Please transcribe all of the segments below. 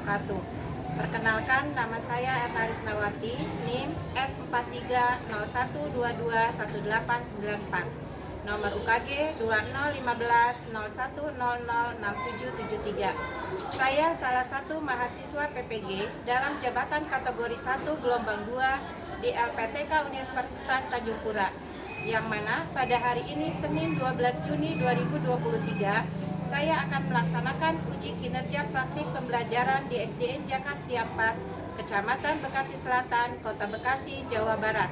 wabarakatuh. Perkenalkan, nama saya Eva Risnawati, NIM F4301221894. Nomor UKG 201501006773. Saya salah satu mahasiswa PPG dalam jabatan kategori 1 gelombang 2 di LPTK Universitas Tanjung Pura, yang mana pada hari ini Senin 12 Juni 2023 saya akan melaksanakan uji kinerja praktik pembelajaran di SDN Jakastia 4, Kecamatan Bekasi Selatan, Kota Bekasi, Jawa Barat.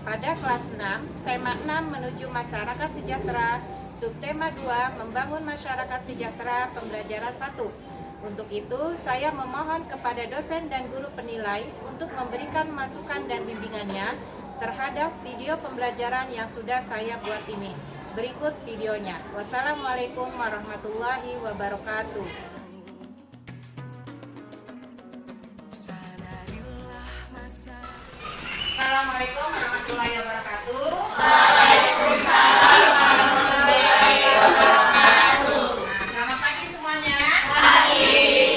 Pada kelas 6, tema 6 menuju masyarakat sejahtera, subtema 2 membangun masyarakat sejahtera, pembelajaran 1. Untuk itu, saya memohon kepada dosen dan guru penilai untuk memberikan masukan dan bimbingannya terhadap video pembelajaran yang sudah saya buat ini. Berikut videonya. Wassalamualaikum warahmatullahi wabarakatuh. Assalamualaikum warahmatullahi wabarakatuh. Waalaikumsalam warahmatullahi wabarakatuh. Selamat pagi semuanya. Pagi.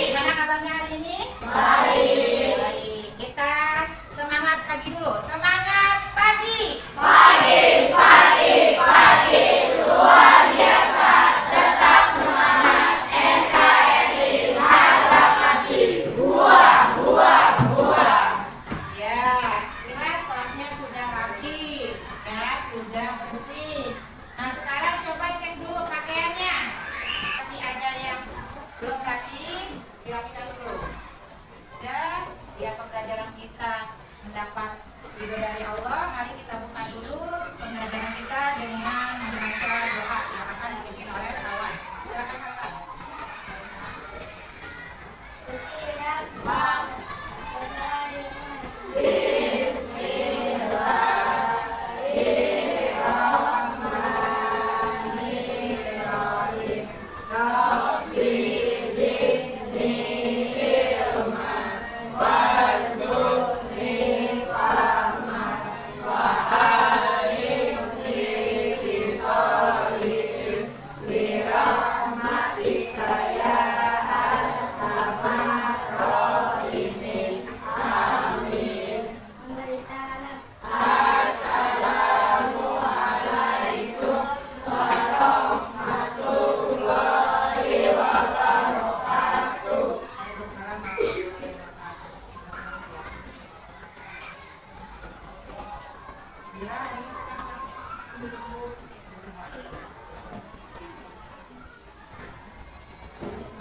Gimana kabarnya hari ini? Baik. Baik. Kita semangat pagi dulu. Semangat pagi. Pagi, pagi, pagi. Luar biasa. Tetap semangat. NKRI harga mati. Buah, buah, buah. Ya, lihat kelasnya sudah rapi, ya, sudah bersih. Nah, sekarang coba cek dulu pakaiannya. Masih ada yang belum rapi, dirapikan dulu. Ya, biar pembelajaran kita mendapat ridho dari Allah. Mari kita buka dulu pembelajaran kita dengan membaca doa yang akan dipimpin oleh Sawan. Silakan Sawan.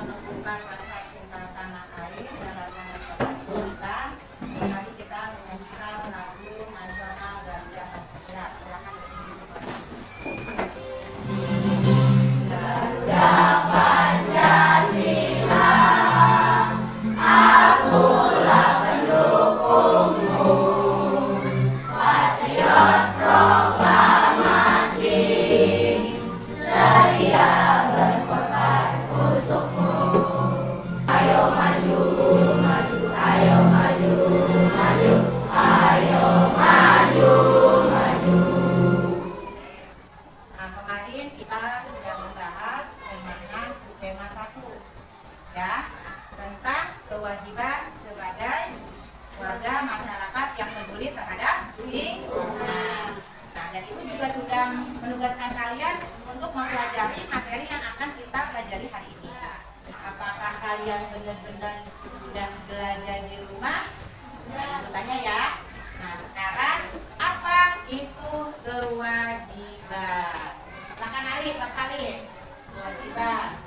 Menumbuhkan rasa cinta tanah air dan rasa persatuan kita. Mari kita menyanyikan lagu nasional Garuda Pancasila. Silakan berdiri semuanya. Garuda Pancasila, akulah pendukungmu, patriot proklamasi, setia berkorban untukmu. Ayo maju, maju, ayo maju, maju, ayo maju, maju. Nah, kemarin kita sudah membahas tentang subtema 1, ya, tentang kewajiban sebagai warga masyarakat yang peduli terhadap lingkungan. Nah, dan itu juga sudah menugaskan kalian untuk mempelajari materi yang akan kita pelajari hari ini. Apakah kalian benar-benar sudah belajar di rumah? Nah, itu tanya ya. Nah, sekarang apa itu kewajiban? Silakan Alif, Pak Alif. Kewajiban.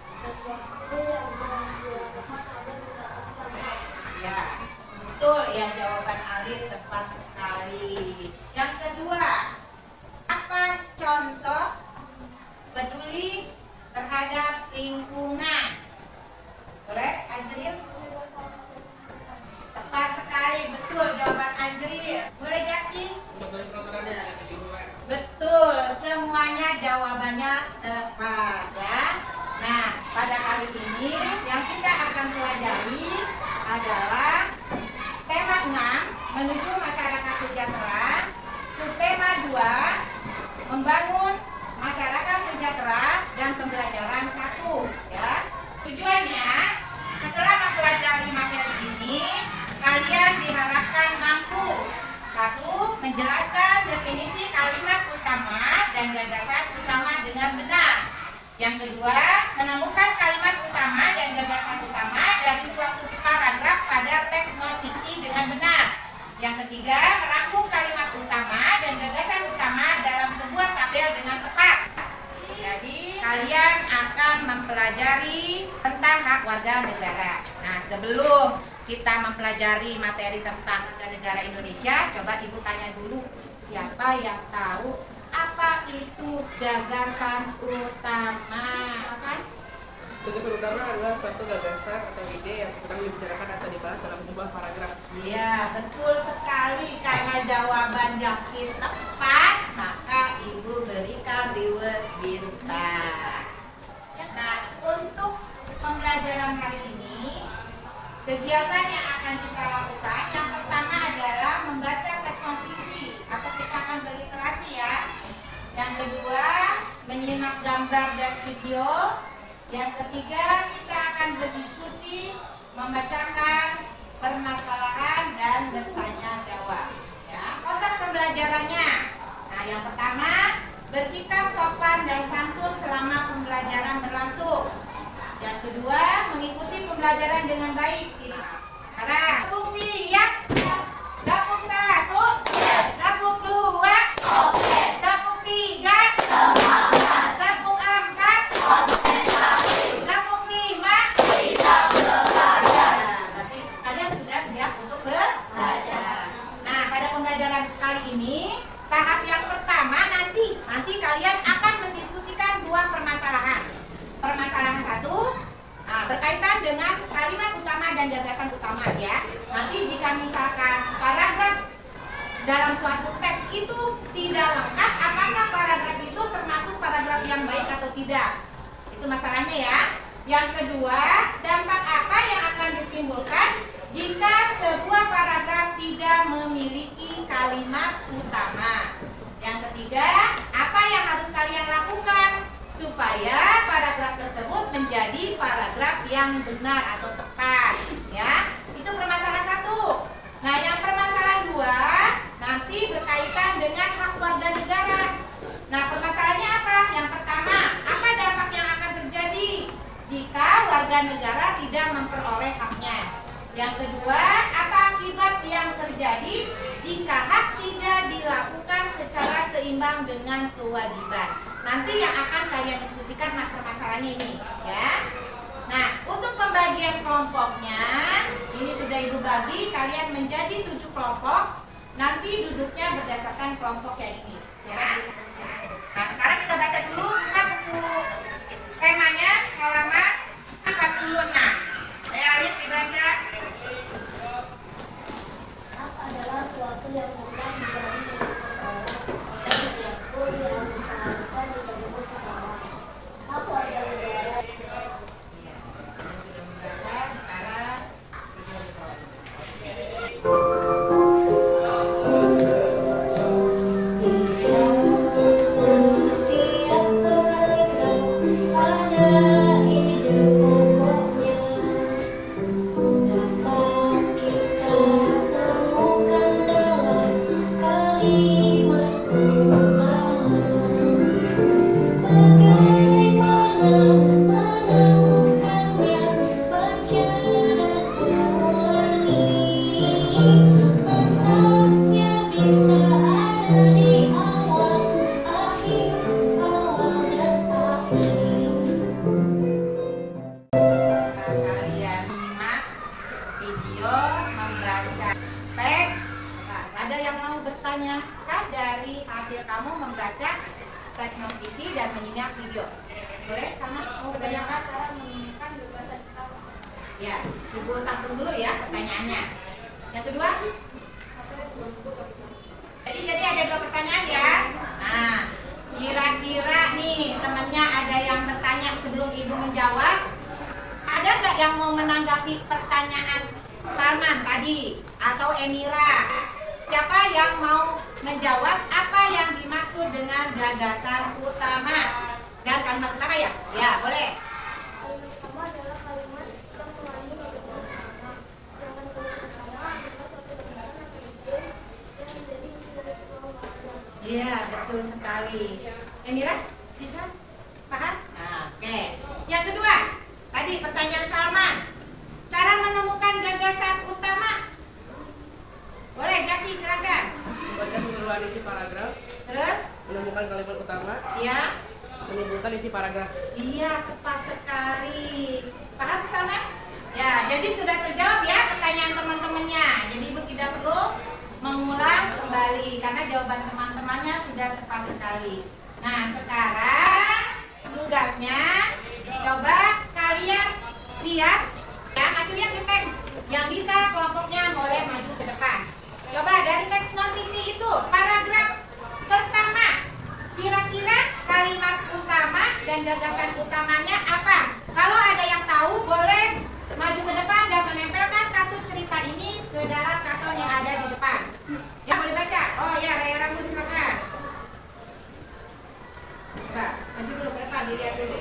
Ya, betul ya, jawaban Alif tepat sekali. Yang kedua, apa contoh peduli terhadap lingkungan? Boleh, Anjril? Tepat sekali, betul jawaban Anjril. Boleh Jaki? Betul, semuanya jawabannya tepat ya. Nah, pada kali ini yang kita akan pelajari adalah tema 6 menuju masyarakat sejahtera, subtema 2 membangun masyarakat sejahtera dan pembelajaran 1 ya. Yang kedua, menemukan kalimat utama dan gagasan utama dari suatu paragraf pada teks non-fiksi dengan benar. Yang ketiga, merangkum kalimat utama dan gagasan utama dalam sebuah tabel dengan tepat. Jadi, kalian akan mempelajari tentang hak warga negara. Nah, sebelum kita mempelajari materi tentang warga negara Indonesia, coba Ibu tanya dulu, siapa yang tahu apa itu gagasan utama? Apa? Gagasan utama adalah suatu gagasan atau ide yang sedang dibicarakan atau dibahas dalam sebuah paragraf. Iya, betul sekali. Karena jawaban Yakin tepat, maka Ibu berikan reward bintang. Nah, untuk pembelajaran hari ini, kegiatan yang akan kita lakukan yang pertama adalah membaca teks non-fiksi atau kita akan berliterasi ya. Yang kedua, menyimak gambar dan video. Yang ketiga, kita akan berdiskusi, membacakan permasalahan dan bertanya jawab. Ya, kotak pembelajarannya. Nah, yang pertama, bersikap sopan dan santun selama pembelajaran berlangsung. Yang kedua, mengikuti pembelajaran dengan baik. Sekarang, fungsi ya. Gabung 1, gabung 2, gabung 3, gabung 4, gabung 5. Berarti kalian sudah siap untuk belajar. Nah, pada pembelajaran kali ini, tahap yang pertama nanti kalian akan mendiskusikan dua permasalahan. Permasalahan satu berkaitan dengan kalimat utama dan gagasan utama ya. Nanti jika misalkan paragraf dalam suatu teks itu tidak lengkap, apakah paragraf itu termasuk paragraf yang baik atau tidak? Itu masalahnya ya. Yang kedua, dampak apa yang akan ditimbulkan jika sebuah paragraf tidak memiliki kalimat utama? Yang ketiga, apa yang harus kalian lakukan supaya paragraf tersebut menjadi paragraf yang benar atau tepat ya. Itu permasalahan satu. Nah, yang permasalahan dua nanti berkaitan dengan hak warga negara. Nah, permasalahannya apa? Yang pertama, apa dampak yang akan terjadi jika warga negara tidak memperoleh haknya? Yang kedua, apa akibat yang terjadi jika hak tidak dilakukan secara seimbang dengan kewajiban? Nanti yang akan kalian diskusikan permasalahannya ini ya. Nah, untuk pembagian kelompoknya ini sudah Ibu bagi, kalian menjadi 7 kelompok. Nanti duduknya berdasarkan kelompok yang ini ya. Nah, sekarang kita baca dulu, buka buku temanya halaman 46. Saya Alif dibaca. Hak adalah suatu yang mutlak menjadi milik seseorang dan siapapun yang disarankan disebut seseorang. Hak warga negara. Iya, kalian sudah membaca, sekarang video di bawah. Setiap paragraf ada ide pokoknya, dapat kita temukan dalam kalimat utama. Bagaimana menemukannya? Baca dan ulangi. Letaknya bisa ada di awal, akhir, awal dan akhir. Kalian simak video, membaca teks. Nah, ada yang mau bertanya kan dari hasil kamu membaca teks non fiksi dan menyimak video? Boleh sama mau bertanyakan? Cara menemukan gagasan utama. Ya, Ibu tampung dulu ya pertanyaannya. Yang kedua, jadi ada 2 pertanyaan ya. Nah, kira-kira nih temannya ada yang bertanya sebelum Ibu menjawab? Ada nggak yang mau menanggapi pertanyaan Salman tadi atau Emira? Siapa yang mau menjawab apa yang dimaksud dengan gagasan utama? Dan kalimat utama ya? Ya, boleh. Kalimat utama adalah kalimat yang mengandung gagasan utama. Sedangkan kalimat utama adalah suatu gagasan atau ide yang menjadi inti dari sebuah ungkapan. Iya, betul sekali. Emira, bisa? Paham? Nah, Jadi pertanyaan Salman, cara menemukan gagasan utama. Boleh, Jaki silakan. Membaca keseluruhan isi paragraf, Terus, menemukan kalimat utama, ya, menyimpulkan isi paragraf. iya tepat sekali. Paham Salman? Ya, jadi sudah terjawab ya pertanyaan teman-temannya. Jadi Ibu tidak perlu mengulang kembali karena jawaban teman-temannya sudah tepat sekali. Nah, sekarang tugasnya coba kalian lihat ya, masih lihat di teks. Yang bisa kelompoknya boleh maju ke depan. Coba dari teks non fiksi itu paragraf pertama, kira-kira kalimat utama dan gagasan utamanya apa? Kalau ada yang tahu boleh maju ke depan dan menempelkan kartu cerita ini ke dalam karton yang ada di depan. Ya, boleh baca. Oh ya, Raya Rambu silakan. Coba, maju dulu ke depan, dilihat dulu.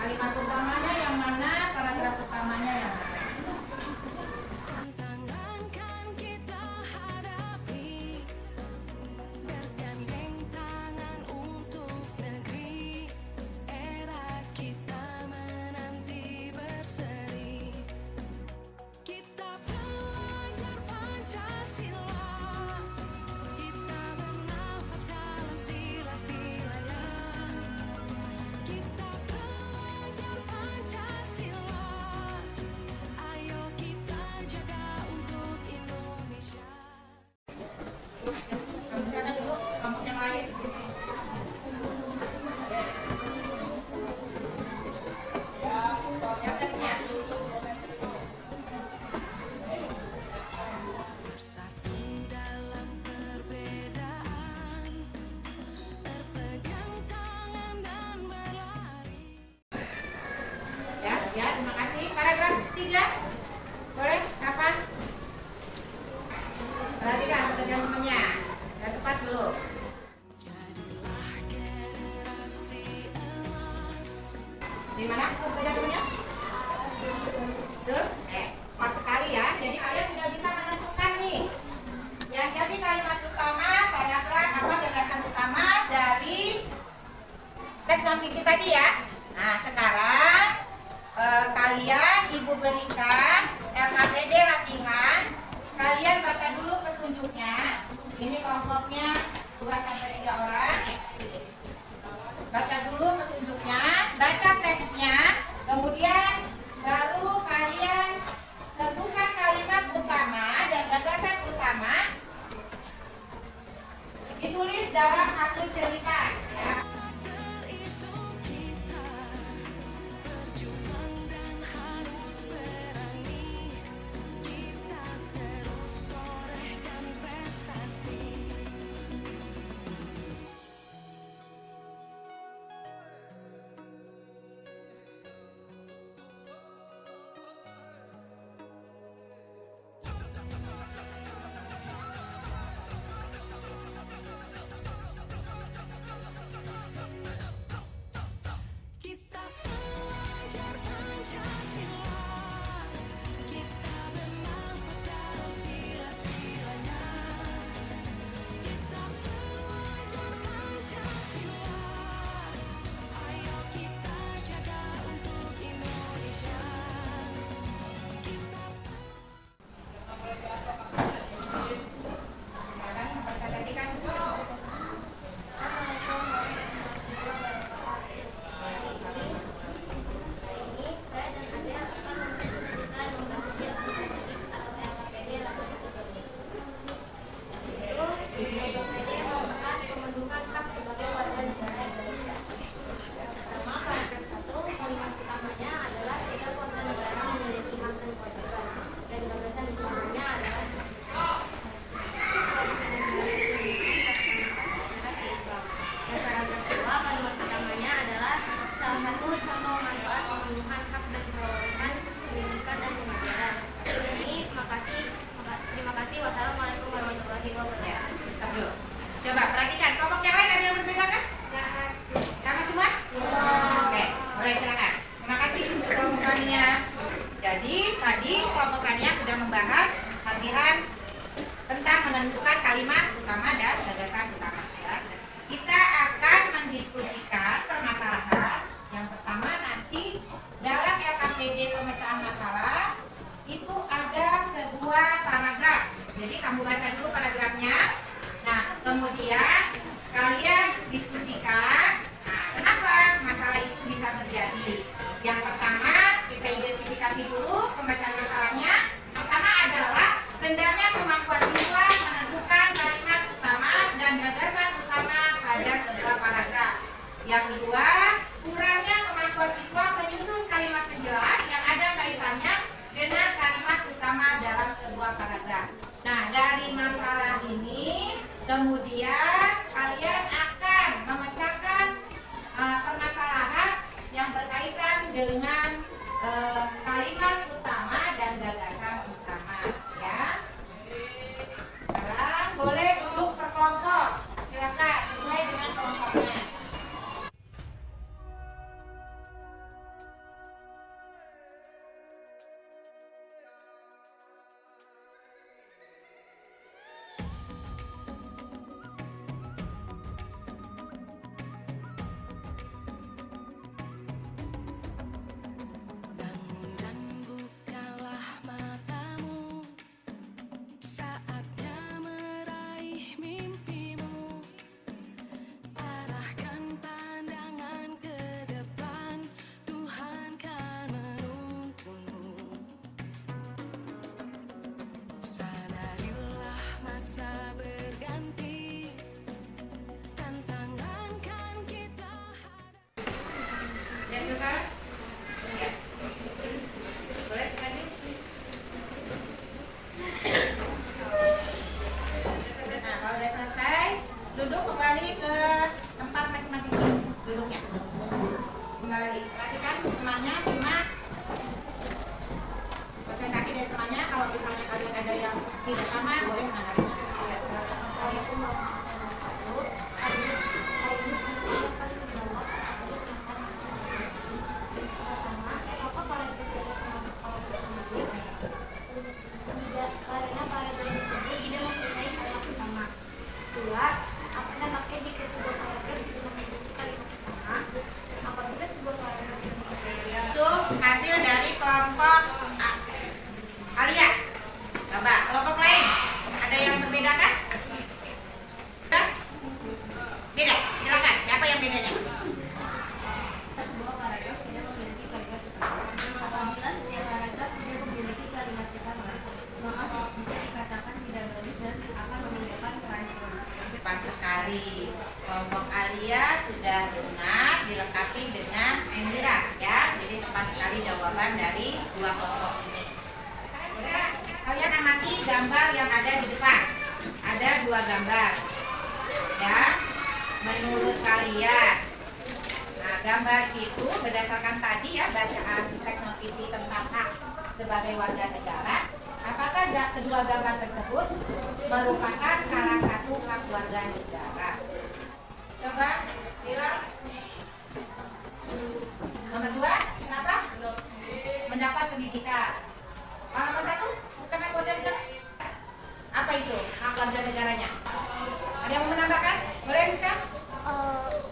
Kalimat utamanya yang mana? Paragraf utamanya yang mana? Tantangan kan kita hadapi, bergandeng tangan untuk negeri. Era kita menanti berseri. Kita belajar Pancasila, kita bernafas dalam sila-silanya. Kita belajar Pancasila, ayo kita jaga untuk Indonesia. Kamu silakan dulu, kelompok yang lain. Yang teksnya. Bersatu dalam perbedaan, berpegang tangan dan berlari. Ya, ya, terima kasih. Paragraf 3. Boleh? Kapan? Perhatikan pekerjaan temannya. Sudah tepat belum? Jadilah generasi emas. Di mana pekerjaan temannya? Betul? Tepat sekali ya. Jadi kalian sudah bisa menentukan nih. Yang jadi kalimat utama, paragraf apa gagasan utama dari teks non fiksi tadi ya. Nah, sekarang kalian Ibu berikan LKPD latihan. Kalian baca dulu petunjuknya. Ini kelompoknya 2-3 orang. Baca dulu petunjuknya, baca teksnya, kemudian baru kalian tentukan kalimat utama dan gagasan utama. Ditulis dalam kartu cerita ya. Karakter itu kita, berjuang dan harus berani. Kita terus torehkan prestasi. Kita belajar Pancasila, kita bernafas dalam sila-silanya. Kita belajar Pancasila, ayo kita jaga untuk Indonesia. Kita Silakan presentasikan. Kalimat pertamanya adalah salah satu contoh manfaat pemenuhan hak dan kedaulatan pendidikan dan pengajaran. Ini terima kasih. Wassalamualaikum warahmatullahi wabarakatuh. Stop dulu. Coba perhatikan kelompok yang lain ada yang berbeda kan? Sama semua? Oke, boleh silakan. Terima kasih untuk kelompokannya. Jadi tadi kelompokannya sudah membahas latihan tentang menentukan kalimat utama dan gagasan utama. Ya, kita akan mendiskusikan permasalahan Yang kedua, kurangnya kemampuan siswa menyusun kalimat penjelas yang ada kaitannya dengan kalimat utama dalam sebuah paragraf. Nah, dari masalah ini kemudian kalian akan memecahkan permasalahan yang berkaitan dengan kalimat utama dan gagasan utama, ya. Sekarang boleh duduk berkelompok, silakan sesuai dengan kelompoknya. Bangun dan bukalah matamu, saatnya meraih mimpimu. Arahkan pandangan ke depan, Tuhan kan menuntunmu. Sadarilah masa berganti, tantangan kan kita hadapi. Ya, sekarang ya. Boleh lanjut. Nah, kalau udah selesai, duduk kembali ke tempat masing-masing duduknya. Kembali, perhatikan temannya, simak presentasi dari temannya. Kalau misalnya kalian ada yang tidak sama, boleh menanggapinya. Ya, silakan. Karena paragraf tersebut tidak mempunyai kalimat utama. Dua, apakah jika sebuah paragraf tidak memiliki kalimat utama? Apabila sebuah paragraf tidak memiliki Itu hasil dari kelompok A. Alia. Coba kelompok lain. Ada yang berbeda kan? Ada? Beda. Silakan. Apa yang bedanya? sebuah paragraf tidak memiliki kalimat utama. Apabila setiap paragraf tidak memiliki kalimat utama, maka bisa dikatakan tidak bagus dan akan menimbulkan kerancuan. Tepat sekali. Kelompok Alia sudah benar dilengkapi dengan Endira, ya. Jadi tepat sekali jawaban dari dua kelompok ini. Kalian amati gambar yang ada di depan. Ada dua gambar, ya. Menurut kalian, nah, gambar itu berdasarkan tadi ya bacaan teks novisi tentang hak sebagai warga negara. Apakah kedua gambar tersebut merupakan salah satu hak warga negara? Coba bilang. Nomor 2, kenapa? Mendapat pendidikan. Nomor 1, bukan hak warga negara. Apa itu hak warga negaranya? Ada yang mau menambahkan? Boleh Rizka?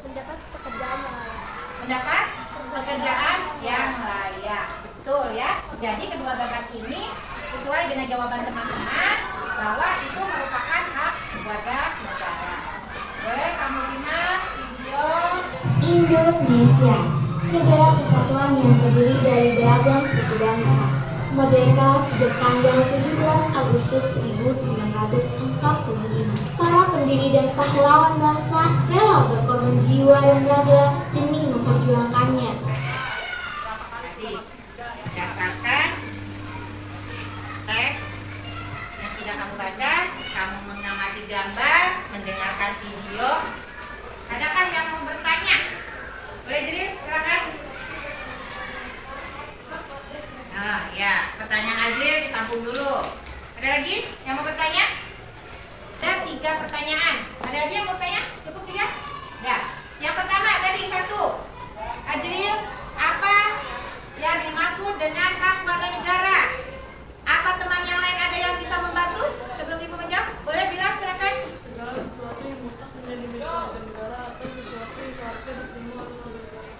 Mendapat pekerjaan yang layak. Mendapat pekerjaan yang layak. Betul ya. Jadi kedua gambar ini sesuai dengan jawaban teman-teman bahwa itu merupakan hak warga negara. Boleh kamu simak video. Indonesia, negara kesatuan yang terdiri dari beragam suku bangsa, merdeka sejak tanggal 17 Agustus 1945. Para pendiri dan pahlawan bangsa rela berkorban jiwa dan raga demi memperjuangkannya. Tadi berdasarkan teks yang sudah kamu baca, kamu mengamati gambar, mendengarkan video. Adakah yang mau bertanya? Boleh jadi silakan. Nah, ya, pertanyaan Azril ditampung dulu. Ada lagi yang mau bertanya? Ada 3 pertanyaan. Ada lagi yang mau bertanya? Cukup 3? Enggak. Yang pertama tadi 1. Azril, apa yang dimaksud dengan hak warga negara? Apa teman yang lain ada yang bisa membantu? Sebelum Ibu menjawab, boleh bilang silakan. Segala sesuatu yang mutlak menjadi milik warga negara atau sesuatu yang seharusnya diterima oleh warga negara.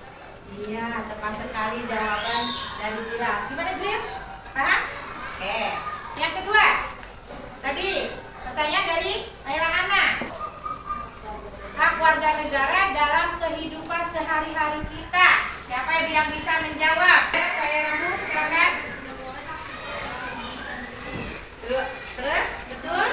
Iya, tepat sekali jawaban dari Bila. Gimana Zil? Paham? Oke. Yang kedua, tadi pertanyaan dari Naila Ana. Hak warga negara dalam kehidupan sehari-hari kita. Siapa yang bisa menjawab? Saya Ramu, silakan. Terus, betul?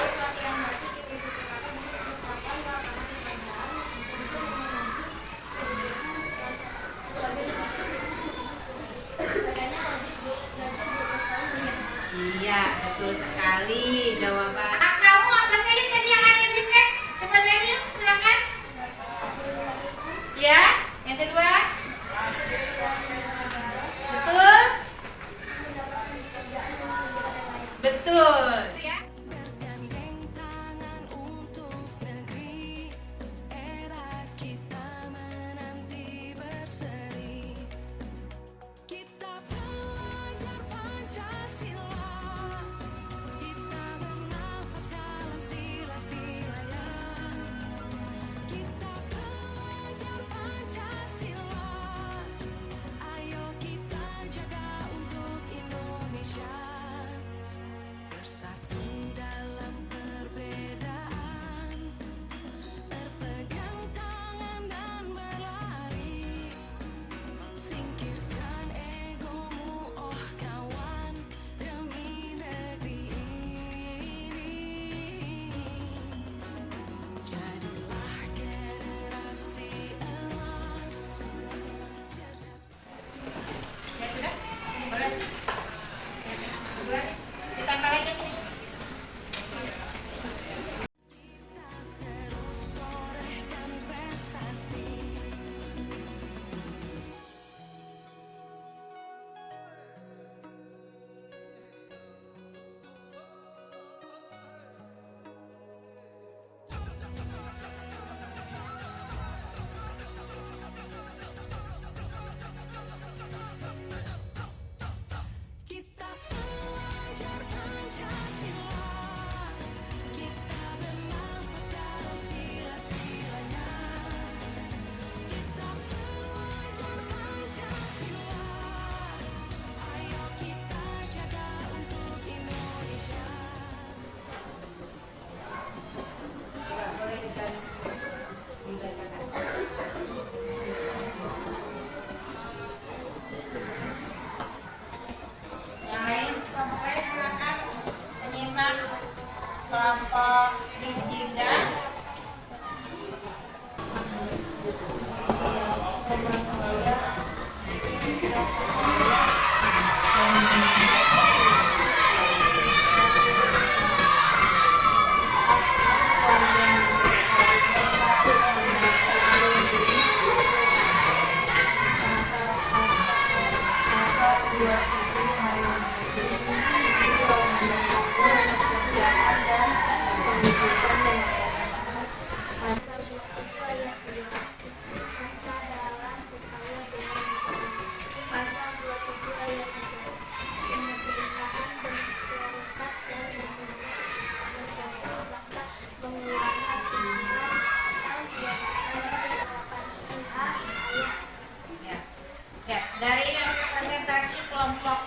Ya, dari hasil presentasi kelompok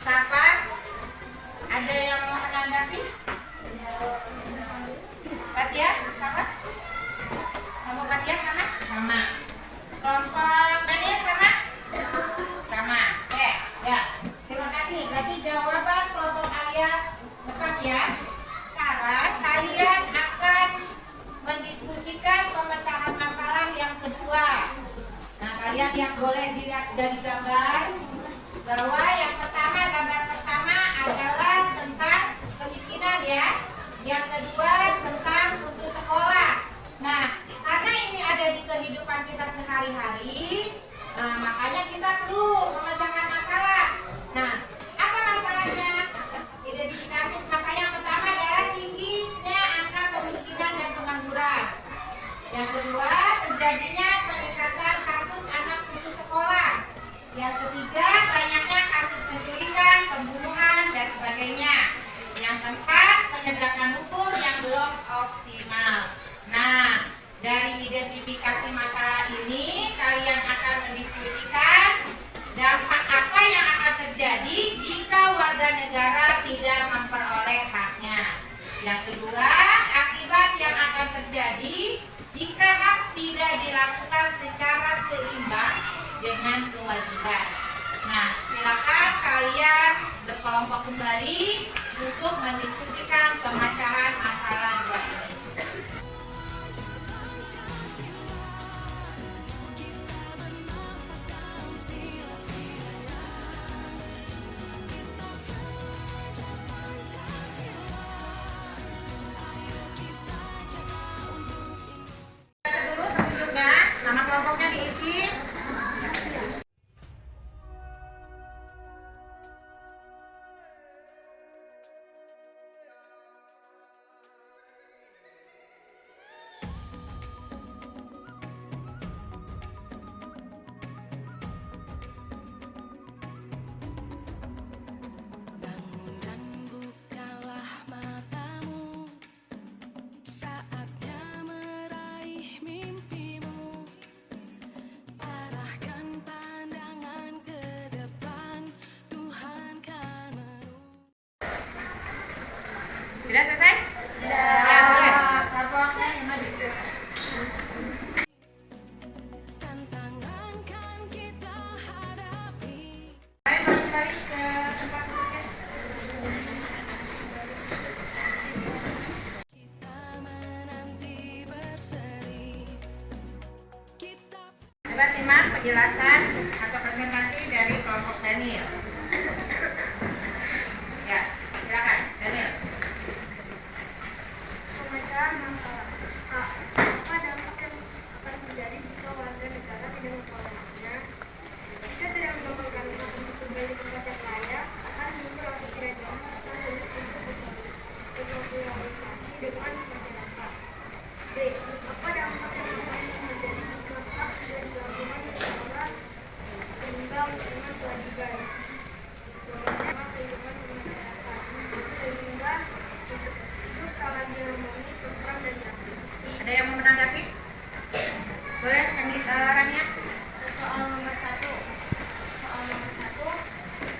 Sapa, ada yang mau menanggapi? Katia, sama? Kamu Katia sama? Sama. Kelompok Daniel sama? Sama. Oke, ya. Terima kasih. Berarti jawaban kelompok kalian tepat ya. Sekarang kalian akan mendiskusikan pemecahan masalah yang kedua. Nah, kalian yang boleh dilihat dari gambar bahwa yang pertama, gambar pertama adalah tentang kemiskinan ya. Yang kedua tentang putus sekolah. Nah, karena ini ada di kehidupan kita sehari-hari, makanya kita perlu memecahkan masalah. Nah, apa masalahnya? Identifikasi masalah yang pertama adalah tingginya angka kemiskinan dan pengangguran. Yang kedua, terjadinya peningkatan kasus anak putus sekolah. Yang ketiga, banyaknya kasus penculikan, pembunuhan, dan sebagainya. Yang keempat, penegakan hukum yang belum optimal. Nah, dari identifikasi masalah ini, kalian akan mendiskusikan dampak apa yang akan terjadi jika warga negara tidak memperoleh haknya. Yang kedua, akibat yang akan terjadi jika hak tidak dilakukan secara seimbang dengan kewajiban. Nah, silakan kalian berkelompok kembali untuk mendiskusikan pemecahan masalah dua ini. Kita bernafas dalam sila-sila. Kita belajar Pancasila. Ayo kita jaga untuk Baca dulu penduduknya, nama kelompoknya diisi. bangun dan bukalah matamu. Saatnya meraih mimpimu. Arahkan pandangan ke depan. Tuhan kan Sudah selesai? Sudah. Ya, boleh. Kelompoknya yang maju. tantangan kan kita hadapi. Saya balik ke tempat duduknya. Kita menanti berseri. Kita Coba simak penjelasan atau presentasi dari kelompok Daniel. Ya, silakan Daniel. Pemecahan masalah. A. Apa dampak yang akan terjadi jika warga negara tidak memperoleh haknya? Jika tidak mendapatkan hak untuk tinggal di tempat yang layak, akan timbul rasa tidak nyaman serta sulit untuk bersosialisasi dengan masyarakat. B. Apa dampak yang akan terjadi jika hak tidak dilakukan secara seimbang dengan kewajiban? Bagaimana kehidupan masyarakat sehingga hidup tak lagi harmonis, tentram, dan damai. Ada yang mau menanggapi? Boleh, Rania? Soal nomor 1.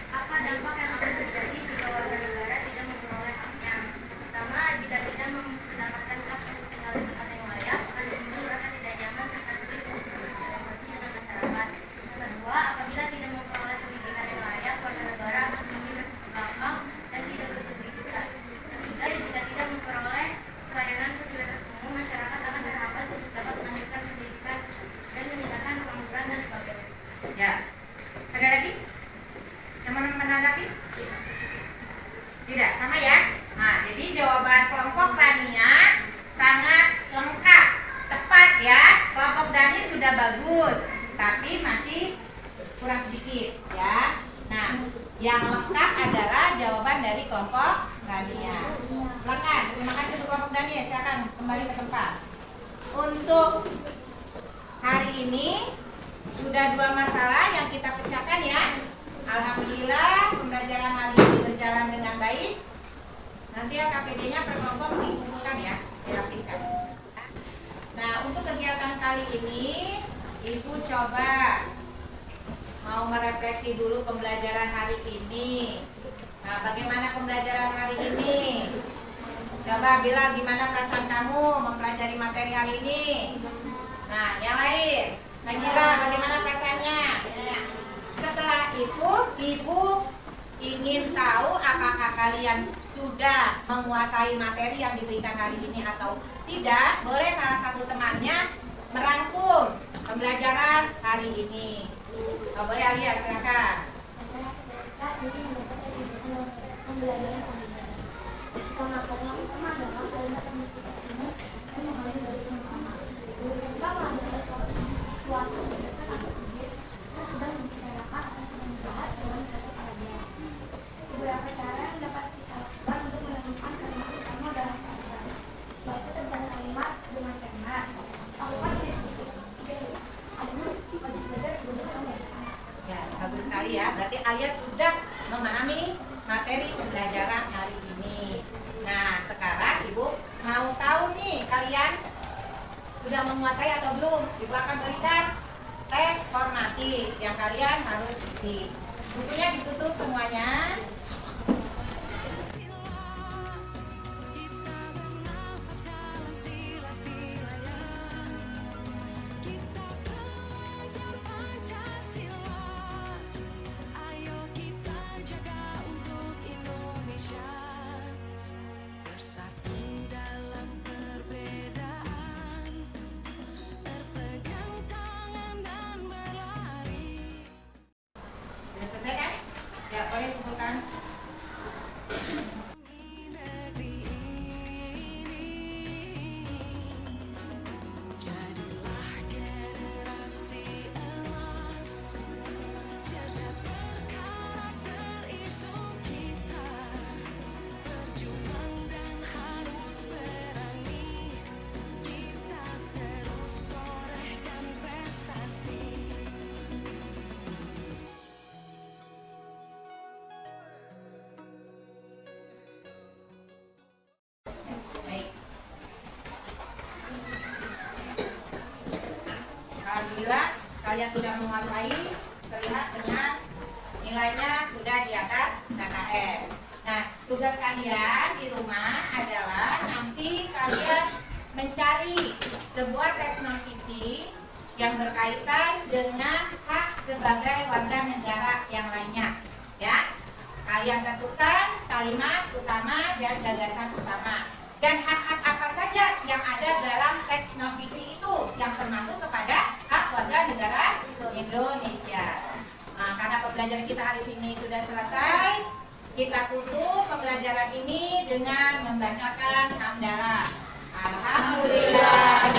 Apa dampak yang akan terjadi jika warga negara tidak memperoleh haknya? Pertama, jika tidak mendapatkan hak untuk tinggal di tempat yang layak, akan timbul rasa tidak nyaman serta sulit untuk bersosialisasi dengan masyarakat. Kedua, apabila tidak memperoleh pendidikan yang layak, warga negara akan semakin berkembang dan tidak berpendidikan. Ketiga, jika tidak memperoleh pelayanan fasilitas umum, masyarakat akan terhambat untuk dapat melanjutkan pendidikan dan meningkatkan pengangguran dan sebagainya. Ya. Ada lagi? Yang mau menanggapi? Tidak, sama ya? Nah, jadi jawaban kelompok Rania sangat lengkap, tepat ya. Kelompok Dani sudah bagus, tapi masih kurang sedikit ya. Nah, yang lengkap adalah jawaban dari kelompok Rania. Silakan, terima kasih untuk kelompok Dani. Silakan kembali ke tempat. Untuk hari ini sudah 2 masalah yang kita pecahkan ya. Alhamdulillah pembelajaran hari ini berjalan dengan baik. Nanti KPD-nya per kelompok dikumpulkan ya, dirapikan. Nah, untuk kegiatan kali ini Ibu coba mau merefleksi dulu pembelajaran hari ini. Nah, bagaimana pembelajaran hari ini? Coba bilang gimana perasaan kamu mempelajari materi hari ini. Nah, yang lain, Najila, bagaimana perasaannya? Setelah itu, Ibu ingin tahu apakah kalian sudah menguasai materi yang diberikan hari ini atau tidak. Boleh salah satu temannya merangkum pembelajaran hari ini. Oh, boleh Alia, silakan. Beberapa cara yang dapat kita lakukan untuk menemukan kalimat utama dalam kata, yaitu tentang kalimat dengan cermat. Lakukan Ya, bagus sekali ya. Berarti Alia sudah memahami materi pembelajaran hari ini. Nah, sekarang Ibu mau tahu nih kalian sudah menguasai atau belum? Ibu akan berikan tes formatif yang kalian harus isi. Bukunya ditutup semuanya. Kita bernafas dalam sila-silanya. Kita belajar Pancasila. Ayo kita jaga untuk Indonesia. Bersatu dalam perbedaan. Berpegang tangan dan berlari. Sudah selesai kan? Ya, boleh kumpulkan. Negeri ini jadilah generasi emas, cerdas berkarakter itu kita, berjuang dan harus berani, kita terus torehkan prestasi. Baik. Alhamdulillah kalian sudah menguasai, terlihat dengan nilainya sudah di atas KKM. Nah, tugas kalian di rumah adalah nanti kalian mencari sebuah teks non fiksi yang berkaitan dengan hak sebagai warga negara yang lainnya. Ya, kalian tentukan kalimat utama dan gagasan utama. Dan hak-hak apa saja yang ada dalam teks non fiksi itu yang termasuk kepada hak warga negara Indonesia. Nah, karena pembelajaran kita hari ini sudah selesai, kita tutup pembelajaran ini dengan membacakan hamdalah. Alhamdulillah.